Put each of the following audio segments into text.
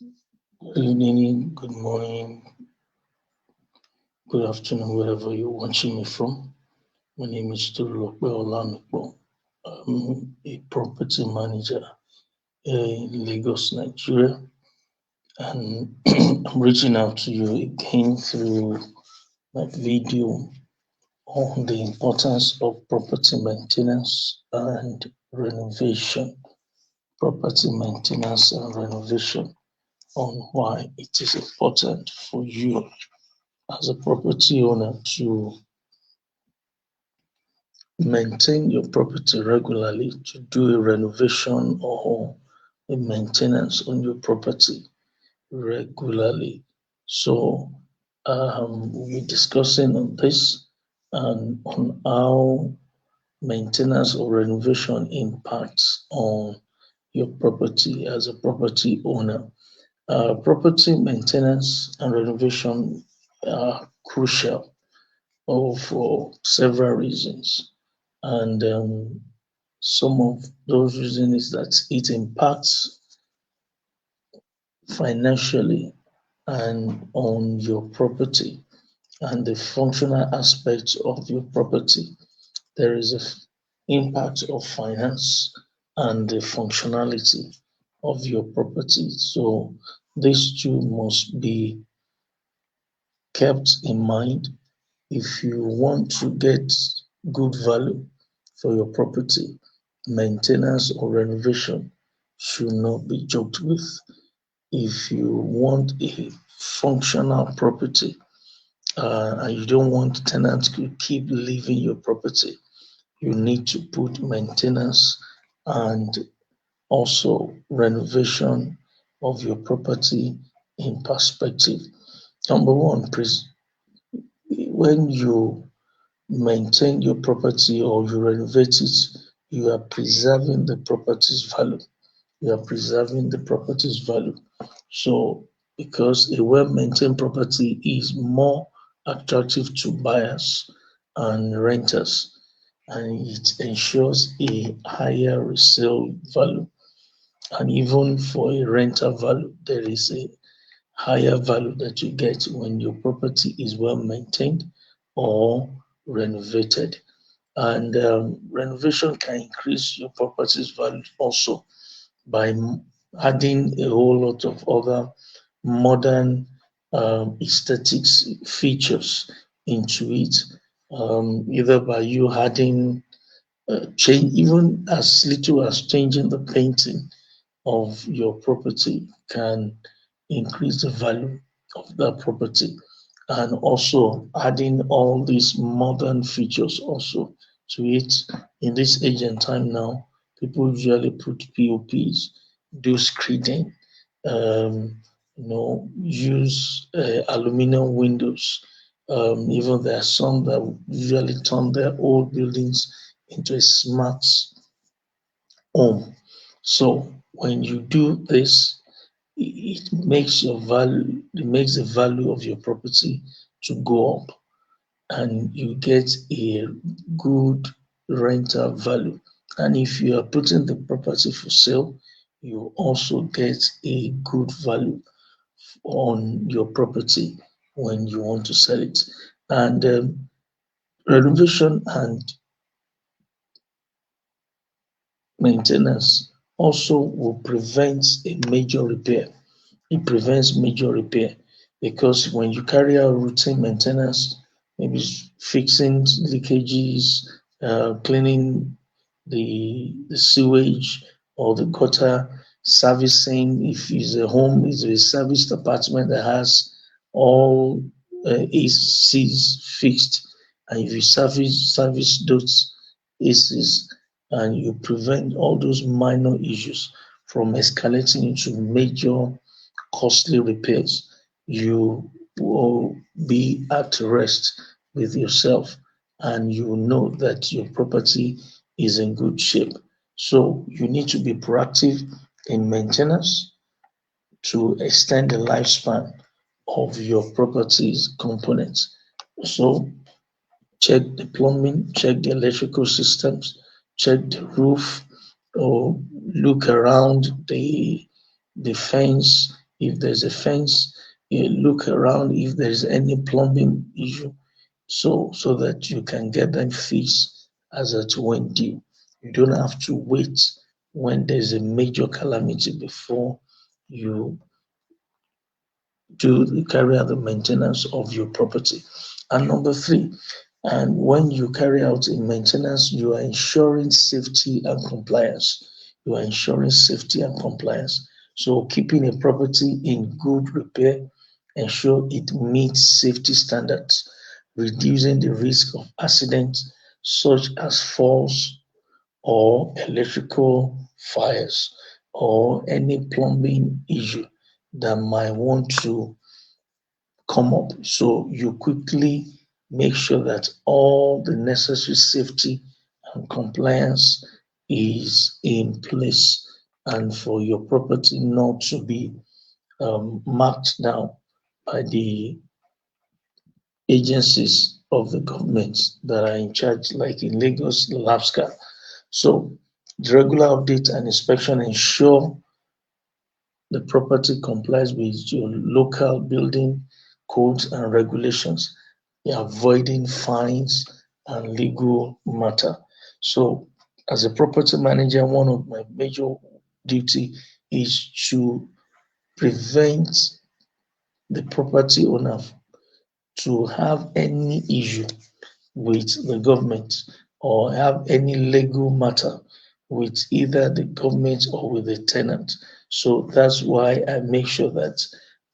Good evening, good morning, good afternoon, wherever you're watching me from. My name is Tolulope Olamipo. I'm a property manager in Lagos, Nigeria, and I'm reaching out to you again through my video on the importance of property maintenance and renovation. Property maintenance and renovation on why it is important for you as a property owner to maintain your property regularly, to do a renovation or a maintenance on your property regularly. So we'll be discussing on this and on how maintenance or renovation impacts on your property as a property owner. Property maintenance and renovation are crucial for several reasons. And some of those reasons is that it impacts financially and on your property and the functional aspects of your property. There is an impact of finance and the functionality of your property. So these two must be kept in mind if you want to get good value for your property. Maintenance or renovation should not be joked with. If you want a functional property and you don't want tenants to keep leaving your property, you need to put maintenance and also renovation of your property in perspective. Number one, when you maintain your property or you renovate it, you are preserving the property's value. You are preserving the property's value. So, because a well maintained property is more attractive to buyers and renters, and it ensures a higher resale value. And even for a rental value, there is a higher value that you get when your property is well maintained or renovated. And renovation can increase your property's value also by adding a whole lot of other modern aesthetics features into it, either by you adding change, even as little as changing the painting of your property can increase the value of that property, and also adding all these modern features also to it. In this age and time now, people usually put POPs, do screening, use aluminum windows. Even there are some that usually turn their old buildings into a smart home. So when you do this, it makes the value of your property to go up, and you get a good rental value. And if you are putting the property for sale, you also get a good value on your property when you want to sell it. And renovation and maintenance also will prevent a major repair. It prevents major repair because when you carry out routine maintenance, maybe fixing leakages, cleaning the sewage or the gutter, servicing, if it's a home, it's a serviced apartment that has all ACs fixed, and if you service those ACs and you prevent all those minor issues from escalating into major costly repairs, you will be at rest with yourself and you will know that your property is in good shape. So you need to be proactive in maintenance to extend the lifespan of your property's components. So check the plumbing, check the electrical systems, check the roof, or look around the fence, If there's a fence, you look around if there's any plumbing issue, so that you can get them fixed as at when due. You don't have to wait when there's a major calamity before you to carry out the maintenance of your property. And number three, and when you carry out a maintenance, you are ensuring safety and compliance. You are ensuring safety and compliance. So keeping a property in good repair, ensure it meets safety standards, reducing the risk of accidents such as falls or electrical fires or any plumbing issue that might want to come up. So you quickly make sure that all the necessary safety and compliance is in place and for your property not to be marked down by the agencies of the government that are in charge, like in Lagos, LAPSCA. So the regular update and inspection ensure the property complies with your local building codes and regulations, avoiding fines and legal matter. So, as a property manager, one of my major duty is to prevent the property owner to have any issue with the government or have any legal matter with either the government or with the tenant. So that's why I make sure that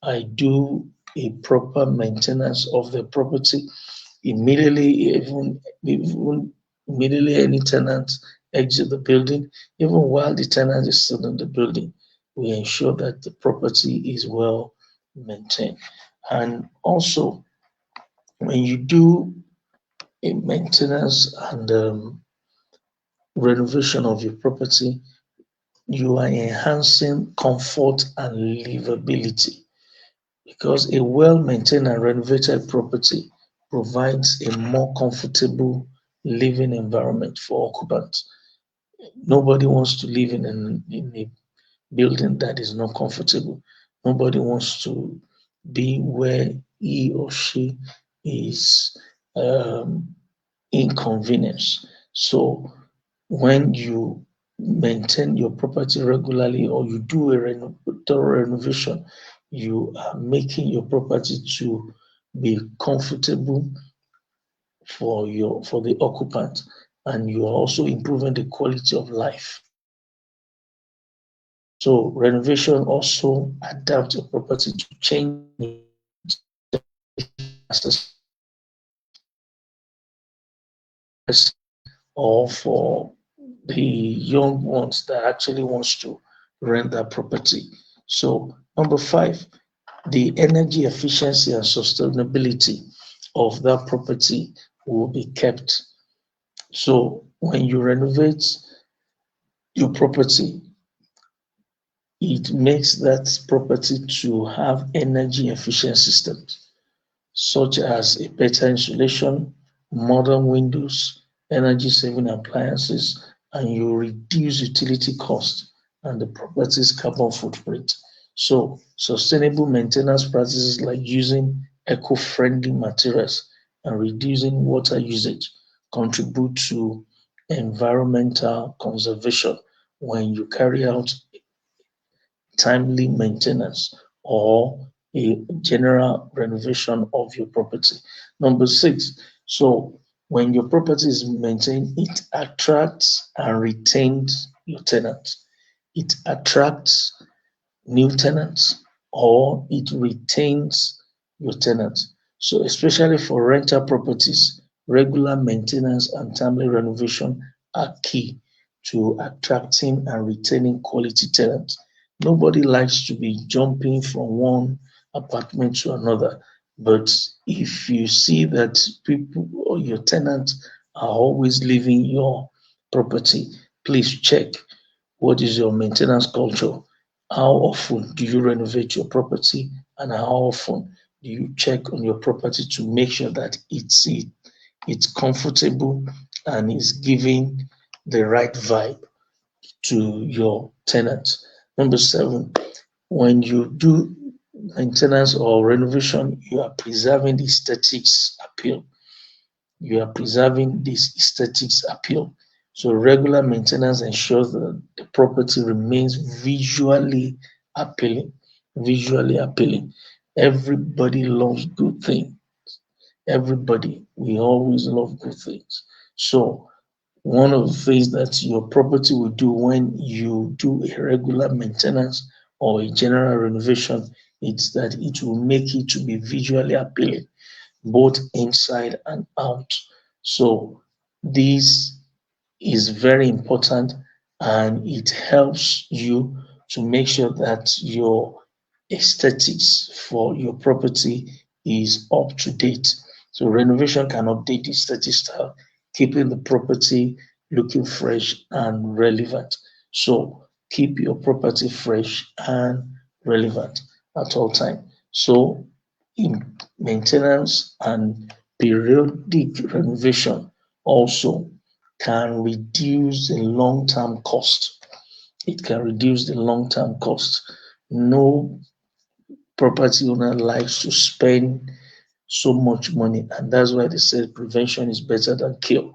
I do a proper maintenance of the property immediately, even immediately any tenant exit the building, even while the tenant is still in the building, we ensure that the property is well maintained. And also, when you do a maintenance and renovation of your property, you are enhancing comfort and livability because a well maintained and renovated property provides a more comfortable living environment for occupants. Nobody wants to live in a building that is not comfortable. Nobody wants to be where he or she is um, inconvenienced. So when you maintain your property regularly or you do a thorough renovation, you are making your property to be comfortable for the occupant, and you are also improving the quality of life. So renovation also adapts your property to change or for the young ones that actually wants to rent that property. So number five, the energy efficiency and sustainability of that property will be kept. So when you renovate your property, it makes that property to have energy efficient systems such as a better insulation, modern windows, energy-saving appliances, and you reduce utility costs and the property's carbon footprint. So, sustainable maintenance practices like using eco-friendly materials and reducing water usage contribute to environmental conservation when you carry out timely maintenance or a general renovation of your property. Number six, so when your property is maintained, it attracts and retains your tenants. It attracts new tenants or it retains your tenants. So, especially for rental properties, regular maintenance and timely renovation are key to attracting and retaining quality tenants. Nobody likes to be jumping from one apartment to another. But if you see that people or your tenants are always leaving your property, please check what is your maintenance culture. How often do you renovate your property and how often do you check on your property to make sure that it's comfortable and is giving the right vibe to your tenants? Number seven, When you do maintenance or renovation, you are preserving the aesthetics appeal. You are preserving this aesthetics appeal. So regular maintenance ensures that the property remains visually appealing. Visually appealing. Everybody loves good things. Everybody, we always love good things. So one of the things that your property will do when you do a regular maintenance or a general renovation is that it will make it to be visually appealing, both inside and out. So this is very important, and it helps you to make sure that your aesthetics for your property is up to date. So renovation can update the aesthetic style, keeping the property looking fresh and relevant. So keep your property fresh and relevant at all time. So in maintenance and periodic renovation also can reduce the long-term cost. It can reduce the long-term cost. No property owner likes to spend so much money, and that's why they say prevention is better than cure.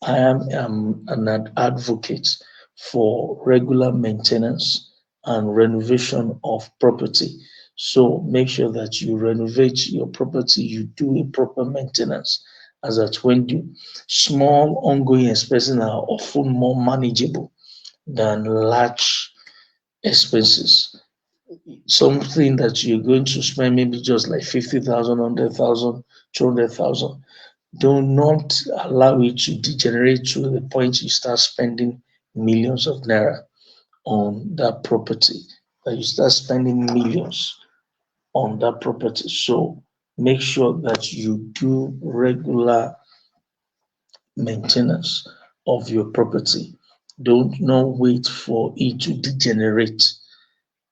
I am an advocate for regular maintenance and renovation of property. So make sure that you renovate your property, you do a proper maintenance, as that when you small ongoing expenses are often more manageable than large expenses. Something that you're going to spend maybe just like 50,000, 100,000, 200,000. Do not allow it to degenerate to the point you start spending millions of naira on that property, that you start spending millions on that property. So make sure that you do regular maintenance of your property. Don't not wait for it to degenerate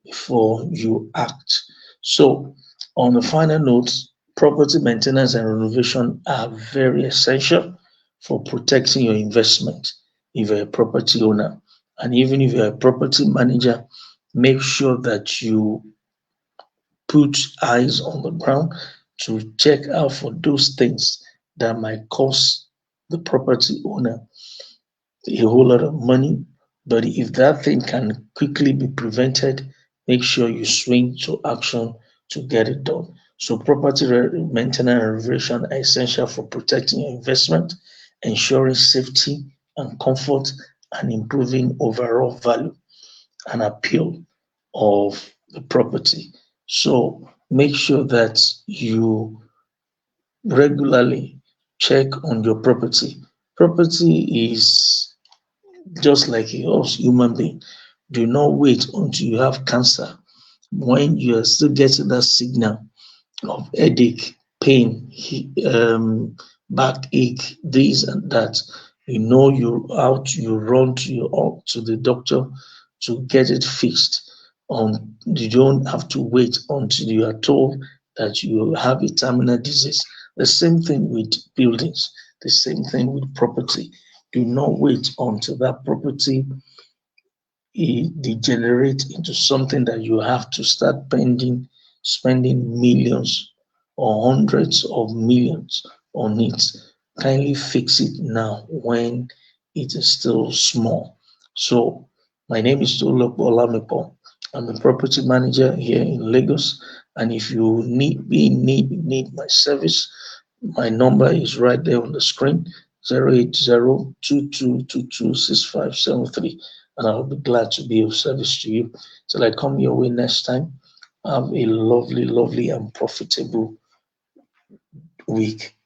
before you act. So, on a final note, property maintenance and renovation are very essential for protecting your investment if you're a property owner. And even if you're a property manager, make sure that you put eyes on the ground to check out for those things that might cost the property owner a whole lot of money. But if that thing can quickly be prevented, make sure you swing to action to get it done. So, property maintenance and renovation are essential for protecting your investment, ensuring safety and comfort, and improving overall value and appeal of the property. So, make sure that you regularly check on your property. Property is just like a human being. Do not wait until you have cancer when you are still getting that signal of headache, pain, backache, this and that. You know you out, you run to the doctor to get it fixed. You don't have to wait until you are told that you have a terminal disease. The same thing with buildings, the same thing with property. Do not wait until that property it degenerates into something that you have to start spending millions or hundreds of millions on it. Kindly fix it now when it is still small. So, my name is Tolulope Olamipo. I'm a property manager here in Lagos, and if you need my service, my number is right there on the screen, 08022226573, and I'll be glad to be of service to you. Till I come your way next time, have a lovely, lovely, and profitable week.